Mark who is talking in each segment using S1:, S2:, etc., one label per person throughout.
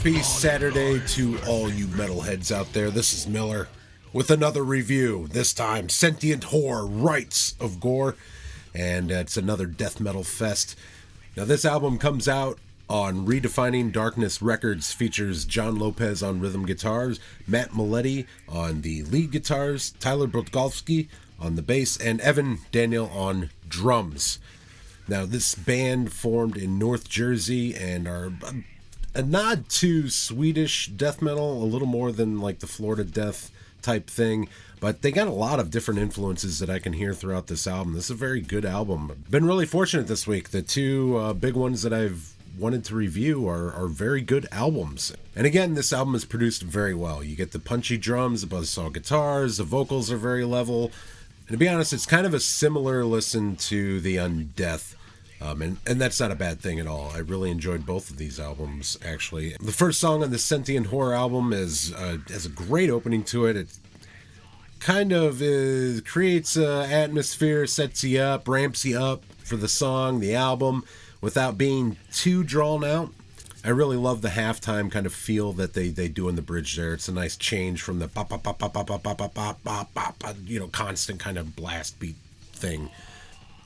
S1: Happy Saturday to all you metalheads out there. This is Miller with another review. This time, Sentient Horror, Rites of Gore. And it's another death metal fest. Now, this album comes out on Redefining Darkness Records. Features John Lopez on rhythm guitars, Matt Maletti on the lead guitars, Tyler Brodkowski on the bass, and Evan Daniel on drums. Now, this band formed in North Jersey and are a nod to Swedish death metal, a little more than like the Florida death type thing, but they got a lot of different influences that I can hear throughout this album. This is a very good album. I've been really fortunate this week. The two big ones that I've wanted to review are very good albums. And again, this album is produced very well. You get the punchy drums, the buzzsaw guitars, the vocals are very level. And to be honest, it's kind of a similar listen to the Undeath. And that's not a bad thing at all. I really enjoyed both of these albums, actually. The first song on the Sentient Horror album has a great opening to it. It kind of creates an atmosphere, sets you up, ramps you up for the song, the album, without being too drawn out. I really love the halftime kind of feel that they do in the bridge there. It's a nice change from the pop, pop, pop, pop, pop, pop, pop, pop, pop, pop, pop, constant kind of blast beat thing.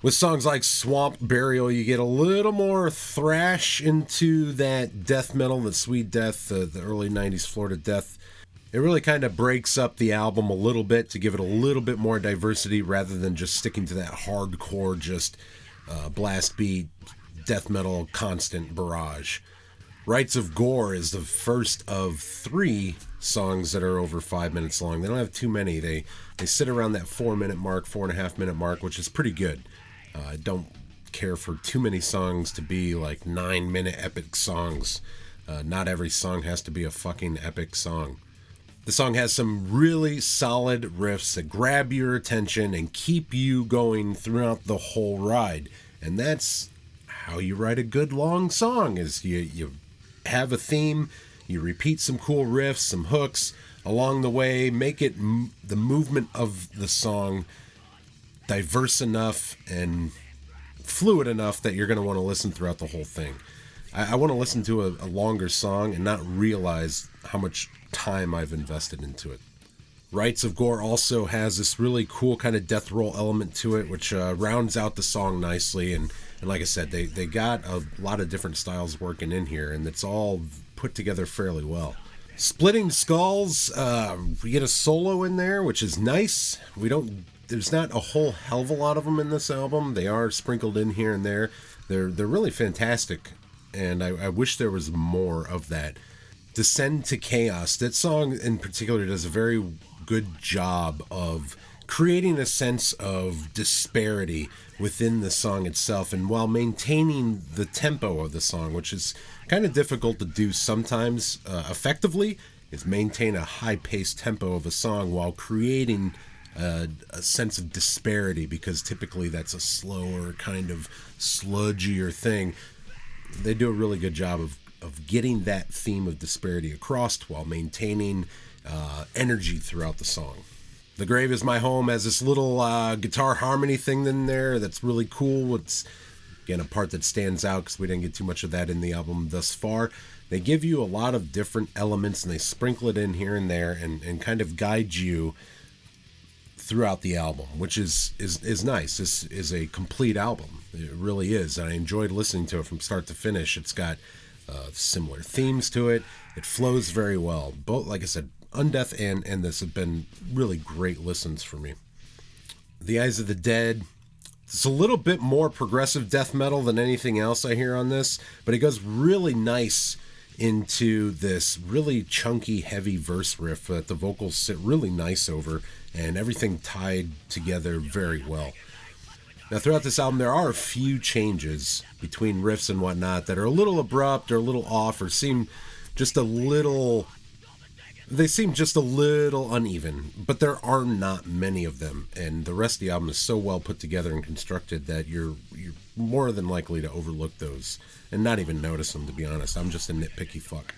S1: With songs like Swamp Burial, you get a little more thrash into that death metal, the Swede death, the early 90s Florida death. It really kind of breaks up the album a little bit to give it a little bit more diversity rather than just sticking to that hardcore, just blast beat, death metal, constant barrage. Rites of Gore is the first of 3 songs that are over 5 minutes long. They don't have too many. They sit around that 4-minute mark, 4.5-minute mark, which is pretty good. I don't care for too many songs to be like 9-minute epic songs. Not every song has to be a fucking epic song. The song has some really solid riffs that grab your attention and keep you going throughout the whole ride. And that's how you write a good long song, is you have a theme, you repeat some cool riffs, some hooks along the way, make it the movement of the song diverse enough and fluid enough that you're going to want to listen throughout the whole thing. I want to listen to a longer song and not realize how much time I've invested into it. Rites of Gore also has this really cool kind of death roll element to it, which rounds out the song nicely. And like I said, they got a lot of different styles working in here, and it's all put together fairly well. Splitting Skulls, we get a solo in there, which is nice. There's not a whole hell of a lot of them in this album. They are sprinkled in here and there. They're really fantastic, and I wish there was more of that. Descend to Chaos. That song in particular does a very good job of creating a sense of disparity within the song itself, and while maintaining the tempo of the song, which is kind of difficult to do sometimes effectively, is maintain a high-paced tempo of a song while creating a sense of disparity, because typically that's a slower, kind of sludgier thing. They do a really good job of getting that theme of disparity across while maintaining energy throughout the song. The Grave Is My Home has this little guitar harmony thing in there that's really cool. It's, again, a part that stands out because we didn't get too much of that in the album thus far. They give you a lot of different elements, and they sprinkle it in here and there and kind of guide you throughout the album, which is nice. This is a complete album. It really is. And I enjoyed listening to it from start to finish. It's got similar themes to it. It flows very well. Both, like I said, Undeath and this have been really great listens for me. The Eyes of the Dead. It's a little bit more progressive death metal than anything else I hear on this, but it goes really nice into this really chunky, heavy verse riff that the vocals sit really nice over, and everything tied together very well. Now, throughout this album, there are a few changes between riffs and whatnot that are a little abrupt or a little off or seem just a little uneven, but there are not many of them, and the rest of the album is so well put together and constructed that you're more than likely to overlook those and not even notice them, to be honest. I'm just a nitpicky fuck.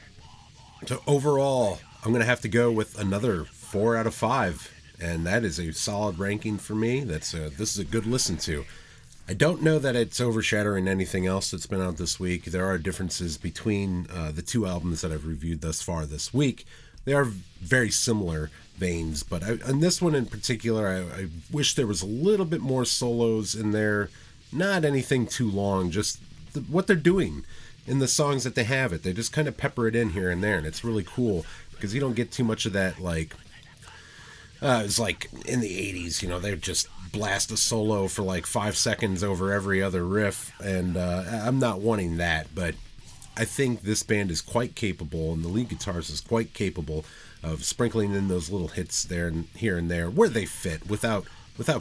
S1: So overall, I'm going to have to go with another 4 out of 5, and that is a solid ranking for me. This is a good listen to. I don't know that it's overshadowing anything else that's been out this week. There are differences between the two albums that I've reviewed thus far this week. They are very similar veins, but on this one in particular, I wish there was a little bit more solos in there. Not anything too long, just what they're doing in the songs that they have it. They just kind of pepper it in here and there, and it's really cool because you don't get too much of that, like, it's like in the 80s, you know, they just blast a solo for like 5 seconds over every other riff, and I'm not wanting that, but I think this band is quite capable, and the lead guitarist is quite capable of sprinkling in those little hits there and here and there where they fit without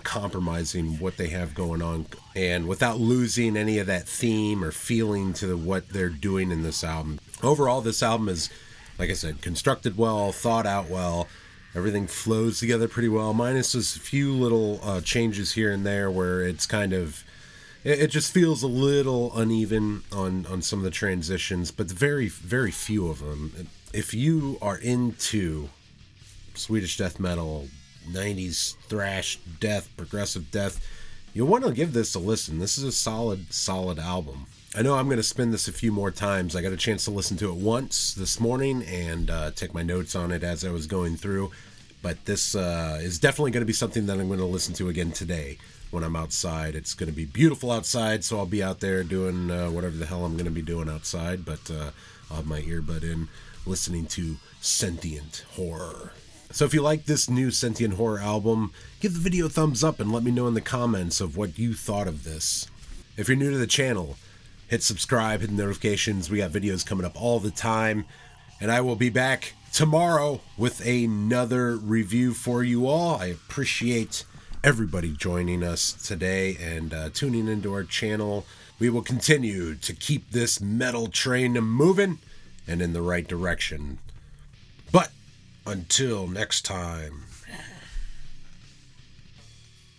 S1: compromising what they have going on and without losing any of that theme or feeling to what they're doing in this album. Overall, this album is, like I said, constructed well, thought out well. Everything flows together pretty well, minus just a few little changes here and there where it's kind of, it just feels a little uneven on some of the transitions, but very, very few of them. If you are into Swedish death metal, 90s thrash, death, progressive death, you'll want to give this a listen. This is a solid album. I know I'm going to spin this a few more times. I got a chance to listen to it once this morning and take my notes on it as I was going through. But this is definitely going to be something that I'm going to listen to again today when I'm outside. It's going to be beautiful outside, so I'll be out there doing whatever the hell I'm going to be doing outside. But I'll have my earbud in listening to Sentient Horror. So if you like this new Sentient Horror album, give the video a thumbs up and let me know in the comments of what you thought of this. If you're new to the channel, hit subscribe, hit the notifications. We got videos coming up all the time. And I will be back tomorrow with another review for you all. I appreciate everybody joining us today and tuning into our channel. We will continue to keep this metal train moving and in the right direction. But until next time.